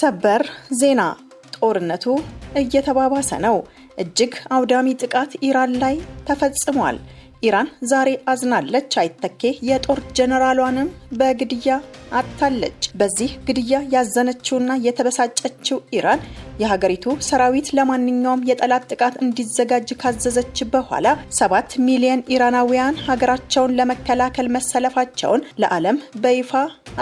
ሰበር ዜና ጦርነቱ እየተባባሰ ነው። እጅግ አውዳሚ ጥቃት ኢራን ላይ ተፈጽሟል። ኢራን ዛሬ አዝናለች። አይተኬ የጦር ጀነራሏንም በግድያ አጣለች። በዚህ ግድያ ያዘነችውና የተበሳጨችው ኢራን የሀገሪቱ ሰራዊት ለማንኛውም የጠላት ጥቃት እንዲዘጋጅ ካዘዘች በኋላ 7 ሚሊዮን ኢራናውያን ሀገራቸውን ለመከላከል መሰለፋቸውን ለዓለም በይፋ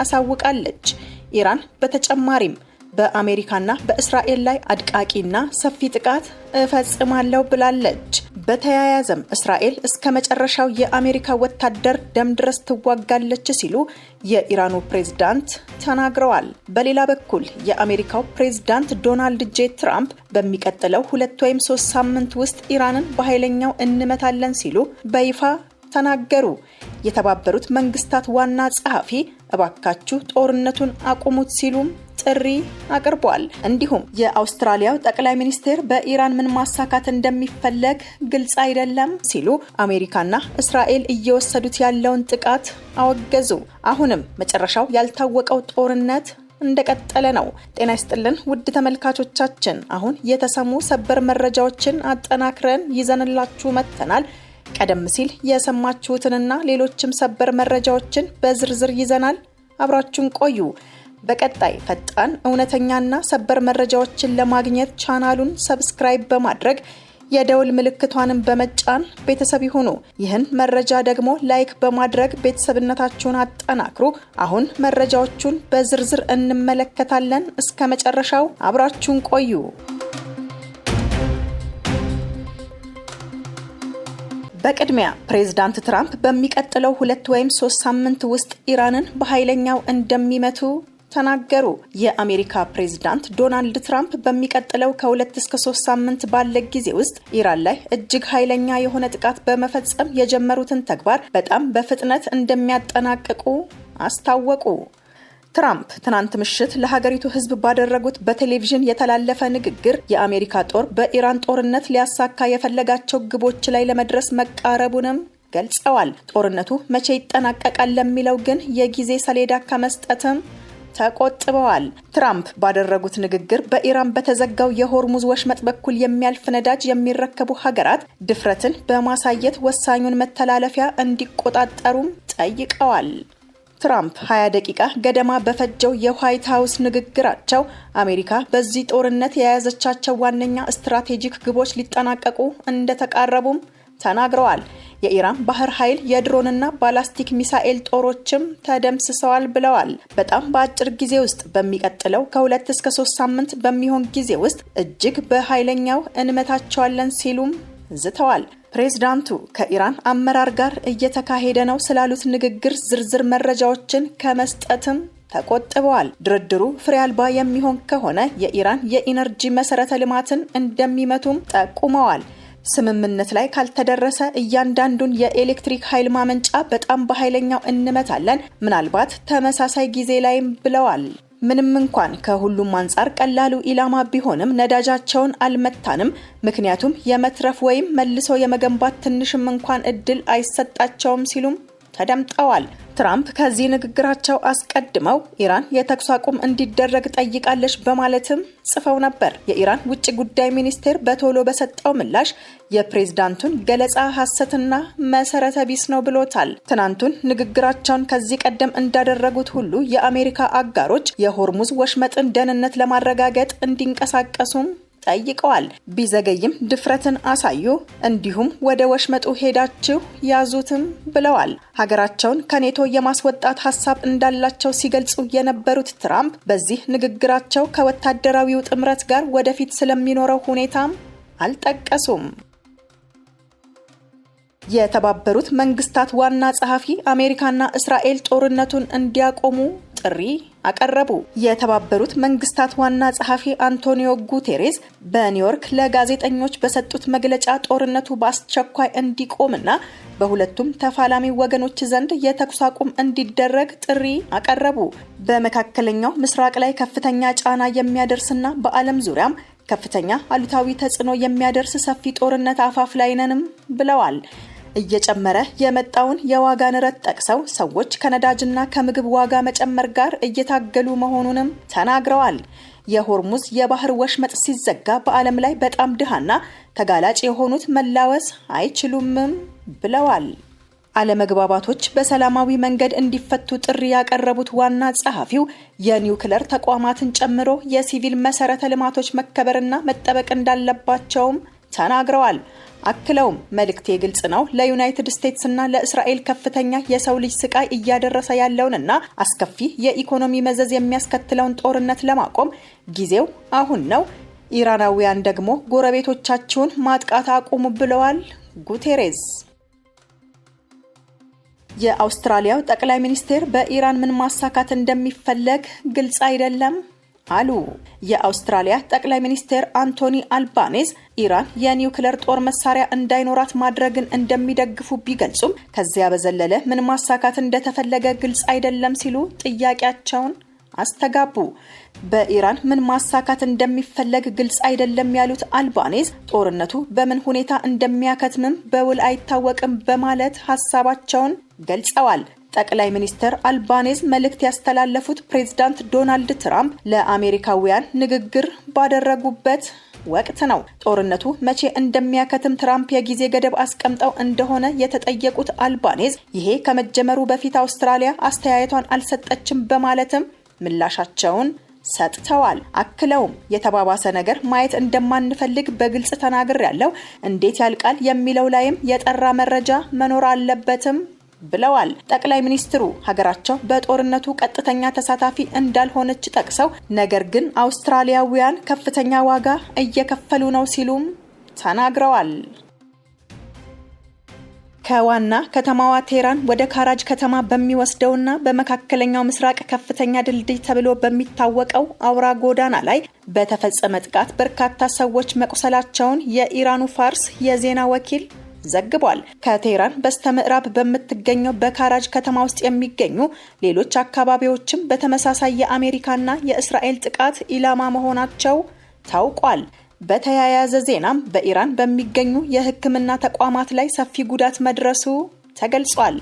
አሳውቃለች። ኢራን በተጨማሪም በአሜሪካና በእስራኤል ላይ አድቃቂና ሰፊ ጥቃት እፈጽማለሁ ብላለች። በተያያዘም እስራኤል እስከ መጨረሻው የአሜሪካ ወታደር ደም ድረስ ትዋጋለች ሲሉ የኢራኑ ፕሬዝዳንት ተናግረዋል። በሌላ በኩል የአሜሪካው ፕሬዝዳንት ዶናልድ ጄ ትራምፕ በሚቀጥለው 2 ወይም 3 ሳምንት ውስጥ ኢራንን በኃይለኛው እንመታለን ሲሉ በይፋ ተናገሩ። የተባበሩት መንግስታት ዋና ጸሐፊ እባካችሁ ጦርነቱን አቁሙት ሲሉም ጥሪ አቅርቧል። እንዲሁም የአውስትራሊያው ጠቅላይ ሚኒስትር በኢራን ምን ማሳካት እንደሚፈለግ ግልጽ አይደለም ሲሉ አሜሪካና እስራኤል እየወሰዱት ያለውን ጥቃት አወገዙ። አሁንም መጨረሻው ያልታወቀው ጦርነት እንደቀጠለ ነው። ጤና ይስጥልን ውድ ተመልካቾቻችን፣ አሁን የተሰሙ ሰበር መረጃዎችን አጠናክረን ይዘንላችሁ መጥተናል። ቀደም ሲል የሰማችሁትንና ሌሎችም ሰበር መረጃዎችን በዝርዝር ይዘናል። አብራችሁን ቆዩ። በቀጣይ ፈጣን እውነተኛና ሰበር መረጃዎችን ለማግኘት ቻናሉን ሰብስክራይብ በማድረግ የደውል ምልክቷንም በመጫን ቤተሰብ ይሁኑ። ይህን መረጃ ደግሞ ላይክ በማድረግ ቤተሰብነታችሁን አጠናክሩ። አሁን መረጃዎቹን በዝርዝር እንመለከታለን። እስከ መጨረሻው አብራችሁን ቆዩ። በቅድሚያ ፕሬዝዳንት ትራምፕ በሚቀጥለው 2 ወይም 3 ሳምንት ውስጥ ኢራንን በኃይለኛው እንደሚመቱ ተናገሩ። የአሜሪካ ፕሬዝዳንት ዶናልድ ትራምፕ በሚቀጥለው ከ2 እስከ 3 ሳምንት ባለ ጊዜ ውስጥ ኢራን ላይ እጅግ ኃይለኛ የሆነ ጥቃት በመፈጸም የጀመሩትን ተግባር በጣም በፍጥነት እንደሚያጠናቅቁ አስታወቁ። ትራምፕ ትናንት ምሽት ለሀገሪቱ ሕዝብ ባደረጉት በቴሌቪዥን የተላለፈ ንግግር የአሜሪካ ጦር በኢራን ጦርነት ሊያሳካ የፈለጋቸው ግቦች ላይ ለመድረስ መቃረቡንም ገልጸዋል። ጦርነቱ መቼ ይጠናቀቃል ለሚለው ግን የጊዜ ሰሌዳ ከመስጠትም ተቆጥበዋል። ትራምፕ ባደረጉት ንግግር በኢራን በተዘጋው የሆርሙዝ ወሽመጥ በኩል የሚያልፍ ነዳጅ የሚረከቡ ሀገራት ድፍረትን በማሳየት ወሳኙን መተላለፊያ እንዲቆጣጠሩም ጠይቀዋል። ትራምፕ 20 ደቂቃ ገደማ በፈጀው የዋይት ሃውስ ንግግራቸው አሜሪካ በዚህ ጦርነት የያዘቻቸው ዋነኛ ስትራቴጂክ ግቦች ሊጠናቀቁ እንደተቃረቡም ተናግረዋል። የኢራን ባህር ኃይል የድሮንና ባላስቲክ ሚሳኤል ጦሮችም ተደምስሰዋል ብለዋል። በጣም በአጭር ጊዜ ውስጥ በሚቀጥለው ከ2 እስከ 3 ሳምንት በሚሆን ጊዜ ውስጥ እጅግ በኃይለኛው እንመታቸዋለን ሲሉም ዝተዋል። ፕሬዝዳንቱ ከኢራን አመራር ጋር እየተካሄደ ነው ስላሉት ንግግር ዝርዝር መረጃዎችን ከመስጠትም ተቆጥበዋል። ድርድሩ ፍሬ አልባ የሚሆን ከሆነ የኢራን የኢነርጂ መሰረተ ልማትን እንደሚመቱም ጠቁመዋል። ስምምነት ላይ ካልተደረሰ እያንዳንዱን የኤሌክትሪክ ኃይል ማመንጫ በጣም በኃይለኛው እንመታለን፣ ምናልባት ተመሳሳይ ጊዜ ላይም ብለዋል። ምንም እንኳን ከሁሉም አንጻር ቀላሉ ኢላማ ቢሆንም ነዳጃቸውን አልመታንም፣ ምክንያቱም የመትረፍ ወይም መልሶ የመገንባት ትንሽም እንኳን እድል አይሰጣቸውም ሲሉም ተደምጠዋል። ትራምፕ ከዚህ ንግግራቸው አስቀድመው ኢራን የተኩስ አቁም እንዲደረግ ጠይቃለች በማለትም ጽፈው ነበር። የኢራን ውጭ ጉዳይ ሚኒስቴር በቶሎ በሰጠው ምላሽ የፕሬዝዳንቱን ገለጻ ሐሰትና መሰረተ ቢስ ነው ብሎታል። ትናንቱን ንግግራቸውን ከዚህ ቀደም እንዳደረጉት ሁሉ የአሜሪካ አጋሮች የሆርሙዝ ወሽመጥን ደህንነት ለማረጋገጥ እንዲንቀሳቀሱም ጠይቀዋል። ቢዘገይም ድፍረትን አሳዩ፣ እንዲሁም ወደ ወሽመጡ ሄዳችሁ ያዙትም ብለዋል። ሀገራቸውን ከኔቶ የማስወጣት ሀሳብ እንዳላቸው ሲገልጹ የነበሩት ትራምፕ በዚህ ንግግራቸው ከወታደራዊው ጥምረት ጋር ወደፊት ስለሚኖረው ሁኔታም አልጠቀሱም። የተባበሩት መንግስታት ዋና ጸሐፊ አሜሪካና እስራኤል ጦርነቱን እንዲያቆሙ ጥሪ አቀረቡ። የተባበሩት መንግስታት ዋና ጸሐፊ አንቶኒዮ ጉቴሬስ በኒውዮርክ ለጋዜጠኞች በሰጡት መግለጫ ጦርነቱ በአስቸኳይ እንዲቆምና በሁለቱም ተፋላሚ ወገኖች ዘንድ የተኩስ አቁም እንዲደረግ ጥሪ አቀረቡ። በመካከለኛው ምስራቅ ላይ ከፍተኛ ጫና የሚያደርስና በዓለም ዙሪያም ከፍተኛ አሉታዊ ተጽዕኖ የሚያደርስ ሰፊ ጦርነት አፋፍ ላይ ነንም ብለዋል። እየጨመረ የመጣውን የዋጋ ንረት ጠቅሰው ሰዎች ከነዳጅና ከምግብ ዋጋ መጨመር ጋር እየታገሉ መሆኑንም ተናግረዋል። የሆርሙዝ የባህር ወሽመጥ ሲዘጋ በዓለም ላይ በጣም ድሃና ተጋላጭ የሆኑት መላወስ አይችሉም ብለዋል። አለመግባባቶች በሰላማዊ መንገድ እንዲፈቱ ጥሪ ያቀረቡት ዋና ጸሐፊው የኒውክሌር ተቋማትን ጨምሮ የሲቪል መሰረተ ልማቶች መከበርና መጠበቅ እንዳለባቸውም ተናግረዋል። አክለውም መልእክቴ ግልጽ ነው፣ ለዩናይትድ ስቴትስ እና ለእስራኤል ከፍተኛ የሰው ልጅ ስቃይ እያደረሰ ያለውንና አስከፊ የኢኮኖሚ መዘዝ የሚያስከትለውን ጦርነት ለማቆም ጊዜው አሁን ነው። ኢራናውያን ደግሞ ጎረቤቶቻችሁን ማጥቃት አቁሙ ብለዋል ጉቴሬዝ። የአውስትራሊያው ጠቅላይ ሚኒስትር በኢራን ምን ማሳካት እንደሚፈለግ ግልጽ አይደለም አሉ። የአውስትራሊያ ጠቅላይ ሚኒስትር አንቶኒ አልባኔዝ ኢራን የኒውክሌር ጦር መሳሪያ እንዳይኖራት ማድረግን እንደሚደግፉ ቢገልጹም ከዚያ በዘለለ ምን ማሳካት እንደተፈለገ ግልጽ አይደለም ሲሉ ጥያቄያቸውን አስተጋቡ። በኢራን ምን ማሳካት እንደሚፈለግ ግልጽ አይደለም ያሉት አልባኔዝ ጦርነቱ በምን ሁኔታ እንደሚያከትምም በውል አይታወቅም በማለት ሀሳባቸውን ገልጸዋል። ጠቅላይ ሚኒስትር አልባኔዝ መልእክት ያስተላለፉት ፕሬዝዳንት ዶናልድ ትራምፕ ለአሜሪካውያን ንግግር ባደረጉበት ወቅት ነው። ጦርነቱ መቼ እንደሚያከትም ትራምፕ የጊዜ ገደብ አስቀምጠው እንደሆነ የተጠየቁት አልባኔዝ ይሄ ከመጀመሩ በፊት አውስትራሊያ አስተያየቷን አልሰጠችም በማለትም ምላሻቸውን ሰጥተዋል። አክለውም የተባባሰ ነገር ማየት እንደማንፈልግ በግልጽ ተናግሬያለሁ፣ እንዴት ያልቃል የሚለው ላይም የጠራ መረጃ መኖር አለበትም ብለዋል። ጠቅላይ ሚኒስትሩ ሀገራቸው በጦርነቱ ቀጥተኛ ተሳታፊ እንዳልሆነች ጠቅሰው ነገር ግን አውስትራሊያውያን ከፍተኛ ዋጋ እየከፈሉ ነው ሲሉም ተናግረዋል። ከዋና ከተማዋ ቴህራን ወደ ካራጅ ከተማ በሚወስደውና በመካከለኛው ምስራቅ ከፍተኛ ድልድይ ተብሎ በሚታወቀው አውራ ጎዳና ላይ በተፈጸመ ጥቃት በርካታ ሰዎች መቁሰላቸውን የኢራኑ ፋርስ የዜና ወኪል ዘግቧል። ከቴህራን በስተምዕራብ በምትገኘው በካራጅ ከተማ ውስጥ የሚገኙ ሌሎች አካባቢዎችም በተመሳሳይ የአሜሪካና የእስራኤል ጥቃት ኢላማ መሆናቸው ታውቋል። በተያያዘ ዜናም በኢራን በሚገኙ የሕክምና ተቋማት ላይ ሰፊ ጉዳት መድረሱ ተገልጿል።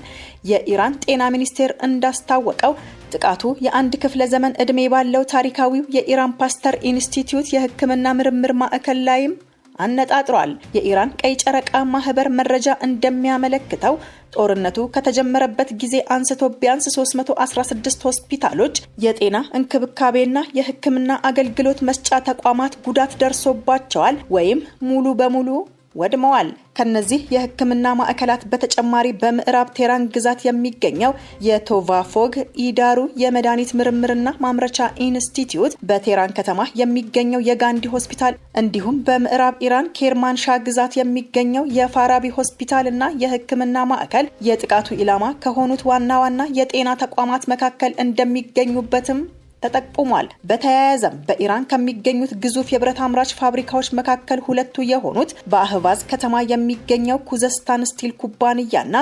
የኢራን ጤና ሚኒስቴር እንዳስታወቀው ጥቃቱ የአንድ ክፍለ ዘመን ዕድሜ ባለው ታሪካዊው የኢራን ፓስተር ኢንስቲትዩት የሕክምና ምርምር ማዕከል ላይም አነጣጥሯል። የኢራን ቀይ ጨረቃ ማህበር መረጃ እንደሚያመለክተው ጦርነቱ ከተጀመረበት ጊዜ አንስቶ ቢያንስ 316 ሆስፒታሎች፣ የጤና እንክብካቤና የሕክምና አገልግሎት መስጫ ተቋማት ጉዳት ደርሶባቸዋል ወይም ሙሉ በሙሉ ወድመዋል። ከነዚህ የሕክምና ማዕከላት በተጨማሪ በምዕራብ ቴህራን ግዛት የሚገኘው የቶቫፎግ ኢዳሩ የመድኃኒት ምርምርና ማምረቻ ኢንስቲትዩት፣ በቴህራን ከተማ የሚገኘው የጋንዲ ሆስፒታል እንዲሁም በምዕራብ ኢራን ኬርማንሻ ግዛት የሚገኘው የፋራቢ ሆስፒታል እና የሕክምና ማዕከል የጥቃቱ ኢላማ ከሆኑት ዋና ዋና የጤና ተቋማት መካከል እንደሚገኙበትም ተጠቁሟል። በተያያዘም በኢራን ከሚገኙት ግዙፍ የብረት አምራች ፋብሪካዎች መካከል ሁለቱ የሆኑት በአህቫዝ ከተማ የሚገኘው ኩዘስታን ስቲል ኩባንያና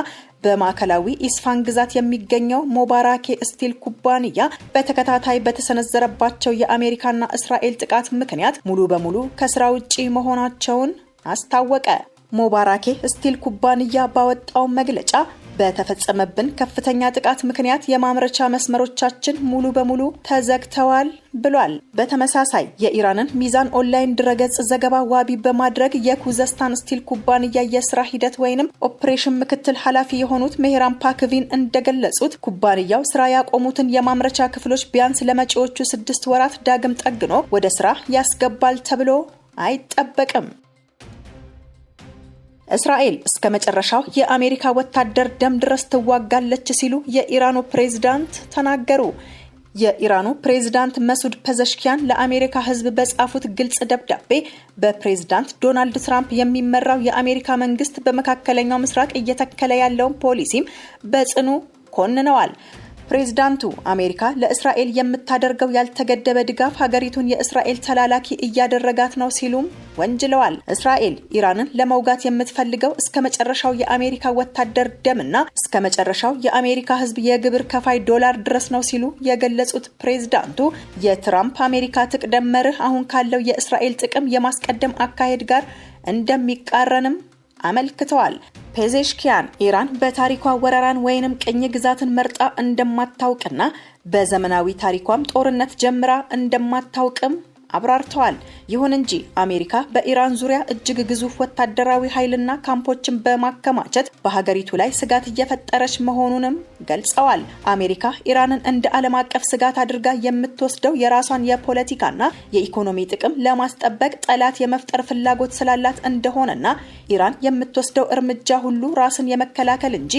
በማዕከላዊ ኢስፋን ግዛት የሚገኘው ሞባራኬ ስቲል ኩባንያ በተከታታይ በተሰነዘረባቸው የአሜሪካና እስራኤል ጥቃት ምክንያት ሙሉ በሙሉ ከስራ ውጪ መሆናቸውን አስታወቀ። ሞባራኬ ስቲል ኩባንያ ባወጣው መግለጫ በተፈጸመብን ከፍተኛ ጥቃት ምክንያት የማምረቻ መስመሮቻችን ሙሉ በሙሉ ተዘግተዋል ብሏል። በተመሳሳይ የኢራንን ሚዛን ኦንላይን ድረገጽ ዘገባ ዋቢ በማድረግ የኩዘስታን ስቲል ኩባንያ የስራ ሂደት ወይንም ኦፕሬሽን ምክትል ኃላፊ የሆኑት ሜህራን ፓክቪን እንደገለጹት ኩባንያው ስራ ያቆሙትን የማምረቻ ክፍሎች ቢያንስ ለመጪዎቹ 6 ወራት ዳግም ጠግኖ ወደ ስራ ያስገባል ተብሎ አይጠበቅም። እስራኤል እስከ መጨረሻው የአሜሪካ ወታደር ደም ድረስ ትዋጋለች ሲሉ የኢራኑ ፕሬዝዳንት ተናገሩ። የኢራኑ ፕሬዝዳንት መሱድ ፐዘሽኪያን ለአሜሪካ ሕዝብ በጻፉት ግልጽ ደብዳቤ በፕሬዝዳንት ዶናልድ ትራምፕ የሚመራው የአሜሪካ መንግስት በመካከለኛው ምስራቅ እየተከለ ያለውን ፖሊሲም በጽኑ ኮንነዋል። ፕሬዝዳንቱ አሜሪካ ለእስራኤል የምታደርገው ያልተገደበ ድጋፍ ሀገሪቱን የእስራኤል ተላላኪ እያደረጋት ነው ሲሉም ወንጅለዋል። እስራኤል ኢራንን ለመውጋት የምትፈልገው እስከ መጨረሻው የአሜሪካ ወታደር ደምና እስከ መጨረሻው የአሜሪካ ህዝብ የግብር ከፋይ ዶላር ድረስ ነው ሲሉ የገለጹት ፕሬዝዳንቱ የትራምፕ አሜሪካ ትቅደም መርህ አሁን ካለው የእስራኤል ጥቅም የማስቀደም አካሄድ ጋር እንደሚቃረንም አመልክተዋል። ፔዜሽኪያን ኢራን በታሪኳ ወረራን ወይንም ቅኝ ግዛትን መርጣ እንደማታውቅና በዘመናዊ ታሪኳም ጦርነት ጀምራ እንደማታውቅም አብራርተዋል። ይሁን እንጂ አሜሪካ በኢራን ዙሪያ እጅግ ግዙፍ ወታደራዊ ኃይልና ካምፖችን በማከማቸት በሀገሪቱ ላይ ስጋት እየፈጠረች መሆኑንም ገልጸዋል። አሜሪካ ኢራንን እንደ ዓለም አቀፍ ስጋት አድርጋ የምትወስደው የራሷን የፖለቲካና የኢኮኖሚ ጥቅም ለማስጠበቅ ጠላት የመፍጠር ፍላጎት ስላላት እንደሆነና ኢራን የምትወስደው እርምጃ ሁሉ ራስን የመከላከል እንጂ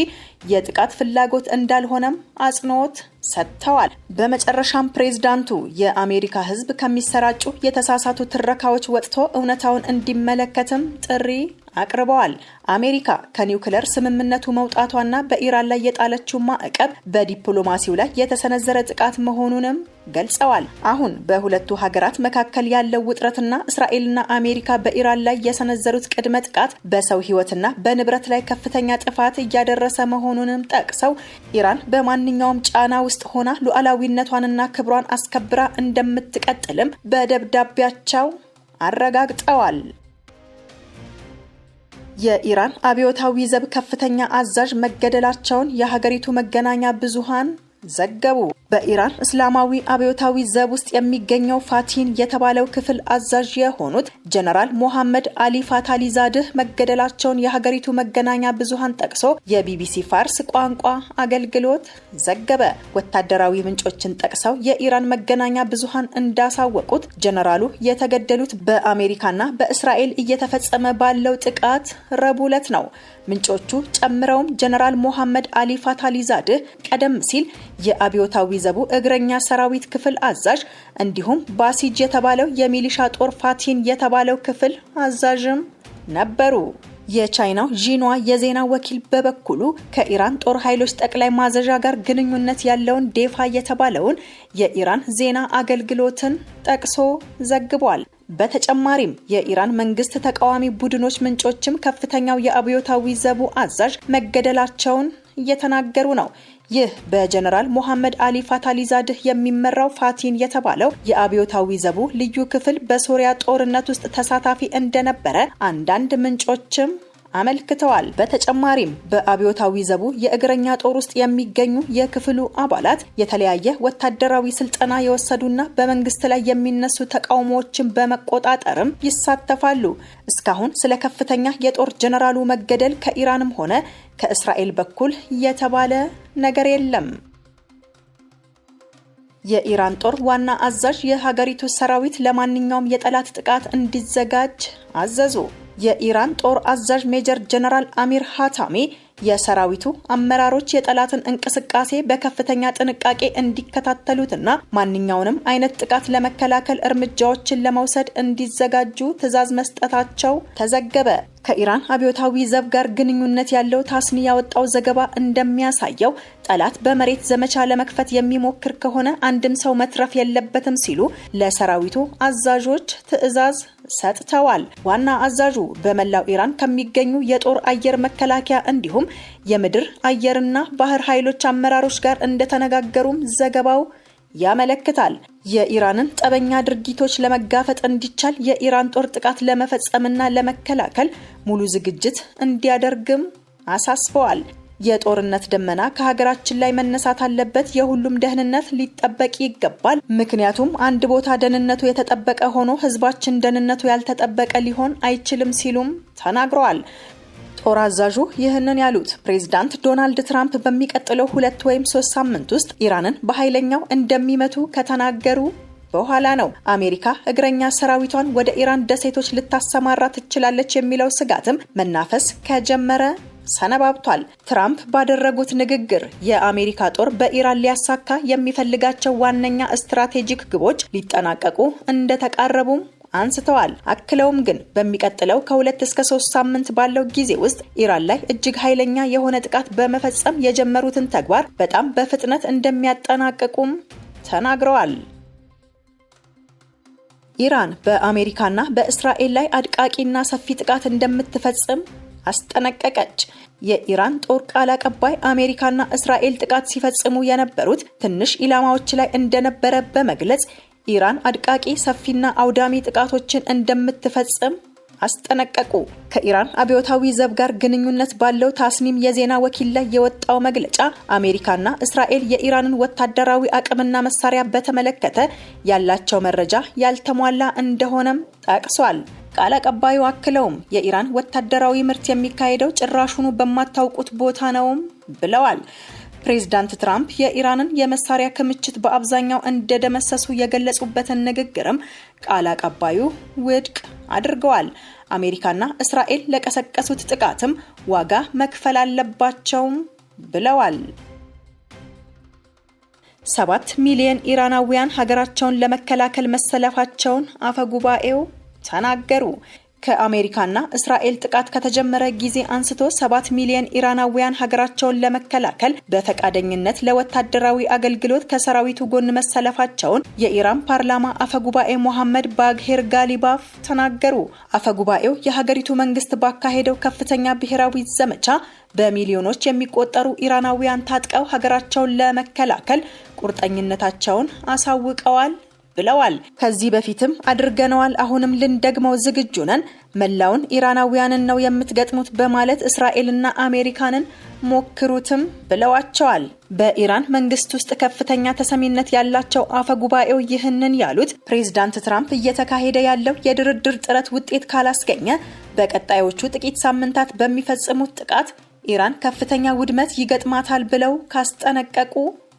የጥቃት ፍላጎት እንዳልሆነም አጽንኦት ሰጥተዋል። በመጨረሻም ፕሬዝዳንቱ የአሜሪካ ሕዝብ ከሚሰራጩ የተሳሳቱ ትረካዎች ወጥቶ እውነታውን እንዲመለከትም ጥሪ አቅርበዋል። አሜሪካ ከኒውክሌር ስምምነቱ መውጣቷና በኢራን ላይ የጣለችው ማዕቀብ በዲፕሎማሲው ላይ የተሰነዘረ ጥቃት መሆኑንም ገልጸዋል። አሁን በሁለቱ ሀገራት መካከል ያለው ውጥረትና እስራኤልና አሜሪካ በኢራን ላይ የሰነዘሩት ቅድመ ጥቃት በሰው ሕይወትና በንብረት ላይ ከፍተኛ ጥፋት እያደረሰ መሆኑንም ጠቅሰው ኢራን በማንኛውም ጫና ውስጥ ሆና ሉዓላዊነቷንና ክብሯን አስከብራ እንደምትቀጥልም በደብዳቤያቸው አረጋግጠዋል። የኢራን አብዮታዊ ዘብ ከፍተኛ አዛዥ መገደላቸውን የሀገሪቱ መገናኛ ብዙሃን ዘገቡ። በኢራን እስላማዊ አብዮታዊ ዘብ ውስጥ የሚገኘው ፋቲን የተባለው ክፍል አዛዥ የሆኑት ጀነራል ሞሐመድ አሊ ፋታሊዛድህ መገደላቸውን የሀገሪቱ መገናኛ ብዙሃን ጠቅሶ የቢቢሲ ፋርስ ቋንቋ አገልግሎት ዘገበ። ወታደራዊ ምንጮችን ጠቅሰው የኢራን መገናኛ ብዙሃን እንዳሳወቁት ጀነራሉ የተገደሉት በአሜሪካና በእስራኤል እየተፈጸመ ባለው ጥቃት ረቡዕ ዕለት ነው። ምንጮቹ ጨምረውም ጀነራል ሞሐመድ አሊ ፋታሊዛድህ ቀደም ሲል የአብዮታዊ ዘቡ እግረኛ ሰራዊት ክፍል አዛዥ እንዲሁም ባሲጅ የተባለው የሚሊሻ ጦር ፋቲን የተባለው ክፍል አዛዥም ነበሩ። የቻይናው ዢንዋ የዜና ወኪል በበኩሉ ከኢራን ጦር ኃይሎች ጠቅላይ ማዘዣ ጋር ግንኙነት ያለውን ዴፋ የተባለውን የኢራን ዜና አገልግሎትን ጠቅሶ ዘግቧል። በተጨማሪም የኢራን መንግስት ተቃዋሚ ቡድኖች ምንጮችም ከፍተኛው የአብዮታዊ ዘቡ አዛዥ መገደላቸውን እየተናገሩ ነው። ይህ በጀነራል ሞሐመድ አሊ ፋታሊዛድህ የሚመራው ፋቲን የተባለው የአብዮታዊ ዘቡ ልዩ ክፍል በሶሪያ ጦርነት ውስጥ ተሳታፊ እንደነበረ አንዳንድ ምንጮችም አመልክተዋል። በተጨማሪም በአብዮታዊ ዘቡ የእግረኛ ጦር ውስጥ የሚገኙ የክፍሉ አባላት የተለያየ ወታደራዊ ስልጠና የወሰዱና በመንግስት ላይ የሚነሱ ተቃውሞዎችን በመቆጣጠርም ይሳተፋሉ። እስካሁን ስለ ከፍተኛ የጦር ጀነራሉ መገደል ከኢራንም ሆነ ከእስራኤል በኩል የተባለ ነገር የለም። የኢራን ጦር ዋና አዛዥ የሀገሪቱ ሰራዊት ለማንኛውም የጠላት ጥቃት እንዲዘጋጅ አዘዙ። የኢራን ጦር አዛዥ ሜጀር ጀነራል አሚር ሃታሚ የሰራዊቱ አመራሮች የጠላትን እንቅስቃሴ በከፍተኛ ጥንቃቄ እንዲከታተሉትና ማንኛውንም አይነት ጥቃት ለመከላከል እርምጃዎችን ለመውሰድ እንዲዘጋጁ ትዕዛዝ መስጠታቸው ተዘገበ። ከኢራን አብዮታዊ ዘብ ጋር ግንኙነት ያለው ታስኒ ያወጣው ዘገባ እንደሚያሳየው ጠላት በመሬት ዘመቻ ለመክፈት የሚሞክር ከሆነ አንድም ሰው መትረፍ የለበትም ሲሉ ለሰራዊቱ አዛዦች ትዕዛዝ ሰጥተዋል። ዋና አዛዡ በመላው ኢራን ከሚገኙ የጦር አየር መከላከያ እንዲሁም የምድር አየርና ባህር ኃይሎች አመራሮች ጋር እንደተነጋገሩም ዘገባው ያመለክታል። የኢራንን ጠበኛ ድርጊቶች ለመጋፈጥ እንዲቻል የኢራን ጦር ጥቃት ለመፈጸምና ለመከላከል ሙሉ ዝግጅት እንዲያደርግም አሳስበዋል። የጦርነት ደመና ከሀገራችን ላይ መነሳት አለበት። የሁሉም ደህንነት ሊጠበቅ ይገባል። ምክንያቱም አንድ ቦታ ደህንነቱ የተጠበቀ ሆኖ ህዝባችን ደህንነቱ ያልተጠበቀ ሊሆን አይችልም ሲሉም ተናግረዋል። ጦር አዛዡ ይህንን ያሉት ፕሬዝዳንት ዶናልድ ትራምፕ በሚቀጥለው 2 ወይም 3 ሳምንት ውስጥ ኢራንን በኃይለኛው እንደሚመቱ ከተናገሩ በኋላ ነው። አሜሪካ እግረኛ ሰራዊቷን ወደ ኢራን ደሴቶች ልታሰማራ ትችላለች የሚለው ስጋትም መናፈስ ከጀመረ ሰነባብቷል። ትራምፕ ባደረጉት ንግግር የአሜሪካ ጦር በኢራን ሊያሳካ የሚፈልጋቸው ዋነኛ ስትራቴጂክ ግቦች ሊጠናቀቁ እንደተቃረቡም አንስተዋል። አክለውም ግን በሚቀጥለው ከ2 እስከ 3 ሳምንት ባለው ጊዜ ውስጥ ኢራን ላይ እጅግ ኃይለኛ የሆነ ጥቃት በመፈጸም የጀመሩትን ተግባር በጣም በፍጥነት እንደሚያጠናቅቁም ተናግረዋል። ኢራን በአሜሪካና በእስራኤል ላይ አድቃቂና ሰፊ ጥቃት እንደምትፈጽም አስጠነቀቀች። የኢራን ጦር ቃል አቀባይ አሜሪካና እስራኤል ጥቃት ሲፈጽሙ የነበሩት ትንሽ ኢላማዎች ላይ እንደነበረ በመግለጽ ኢራን አድቃቂ ሰፊና አውዳሚ ጥቃቶችን እንደምትፈጽም አስጠነቀቁ። ከኢራን አብዮታዊ ዘብ ጋር ግንኙነት ባለው ታስኒም የዜና ወኪል ላይ የወጣው መግለጫ አሜሪካና እስራኤል የኢራንን ወታደራዊ አቅምና መሳሪያ በተመለከተ ያላቸው መረጃ ያልተሟላ እንደሆነም ጠቅሷል። ቃል አቀባዩ አክለውም የኢራን ወታደራዊ ምርት የሚካሄደው ጭራሹኑ በማታውቁት ቦታ ነውም ብለዋል። ፕሬዝዳንት ትራምፕ የኢራንን የመሳሪያ ክምችት በአብዛኛው እንደደመሰሱ የገለጹበትን ንግግርም ቃል አቀባዩ ውድቅ አድርገዋል። አሜሪካና እስራኤል ለቀሰቀሱት ጥቃትም ዋጋ መክፈል አለባቸውም ብለዋል። 7 ሚሊዮን ኢራናውያን ሀገራቸውን ለመከላከል መሰለፋቸውን አፈጉባኤው ተናገሩ። ከአሜሪካና እስራኤል ጥቃት ከተጀመረ ጊዜ አንስቶ 7 ሚሊዮን ኢራናውያን ሀገራቸውን ለመከላከል በፈቃደኝነት ለወታደራዊ አገልግሎት ከሰራዊቱ ጎን መሰለፋቸውን የኢራን ፓርላማ አፈጉባኤ ሞሐመድ ባግሄር ጋሊባፍ ተናገሩ። አፈጉባኤው የሀገሪቱ መንግስት ባካሄደው ከፍተኛ ብሔራዊ ዘመቻ በሚሊዮኖች የሚቆጠሩ ኢራናውያን ታጥቀው ሀገራቸውን ለመከላከል ቁርጠኝነታቸውን አሳውቀዋል ብለዋል። ከዚህ በፊትም አድርገነዋል፣ አሁንም ልንደግመው ዝግጁ ነን፣ መላውን ኢራናውያንን ነው የምትገጥሙት በማለት እስራኤልና አሜሪካንን ሞክሩትም ብለዋቸዋል። በኢራን መንግስት ውስጥ ከፍተኛ ተሰሚነት ያላቸው አፈጉባኤው ይህንን ያሉት ፕሬዝዳንት ትራምፕ እየተካሄደ ያለው የድርድር ጥረት ውጤት ካላስገኘ በቀጣዮቹ ጥቂት ሳምንታት በሚፈጽሙት ጥቃት ኢራን ከፍተኛ ውድመት ይገጥማታል ብለው ካስጠነቀቁ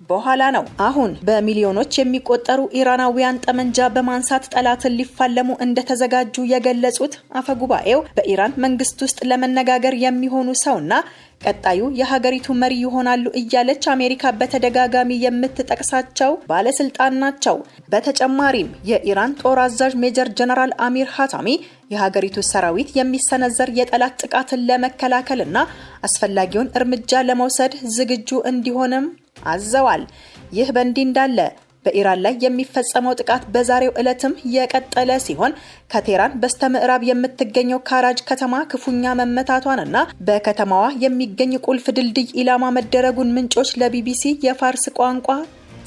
በኋላ ነው። አሁን በሚሊዮኖች የሚቆጠሩ ኢራናውያን ጠመንጃ በማንሳት ጠላትን ሊፋለሙ እንደተዘጋጁ የገለጹት አፈጉባኤው በኢራን መንግስት ውስጥ ለመነጋገር የሚሆኑ ሰውና ቀጣዩ የሀገሪቱ መሪ ይሆናሉ እያለች አሜሪካ በተደጋጋሚ የምትጠቅሳቸው ባለስልጣን ናቸው። በተጨማሪም የኢራን ጦር አዛዥ ሜጀር ጀነራል አሚር ሀታሚ የሀገሪቱ ሰራዊት የሚሰነዘር የጠላት ጥቃትን ለመከላከልና አስፈላጊውን እርምጃ ለመውሰድ ዝግጁ እንዲሆንም አዘዋል። ይህ በእንዲህ እንዳለ በኢራን ላይ የሚፈጸመው ጥቃት በዛሬው ዕለትም የቀጠለ ሲሆን ከቴህራን በስተምዕራብ የምትገኘው ካራጅ ከተማ ክፉኛ መመታቷንና በከተማዋ የሚገኝ ቁልፍ ድልድይ ኢላማ መደረጉን ምንጮች ለቢቢሲ የፋርስ ቋንቋ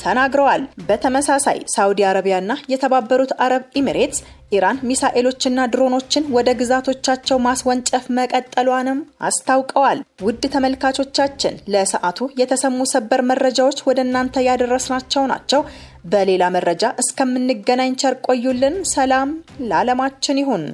ተናግረዋል። በተመሳሳይ ሳውዲ አረቢያና የተባበሩት አረብ ኤሚሬትስ ኢራን ሚሳኤሎችና ድሮኖችን ወደ ግዛቶቻቸው ማስወንጨፍ መቀጠሏንም አስታውቀዋል። ውድ ተመልካቾቻችን ለሰዓቱ የተሰሙ ሰበር መረጃዎች ወደ እናንተ ያደረስናቸው ናቸው። በሌላ መረጃ እስከምንገናኝ ቸር ቆዩልን። ሰላም ለዓለማችን ይሁን።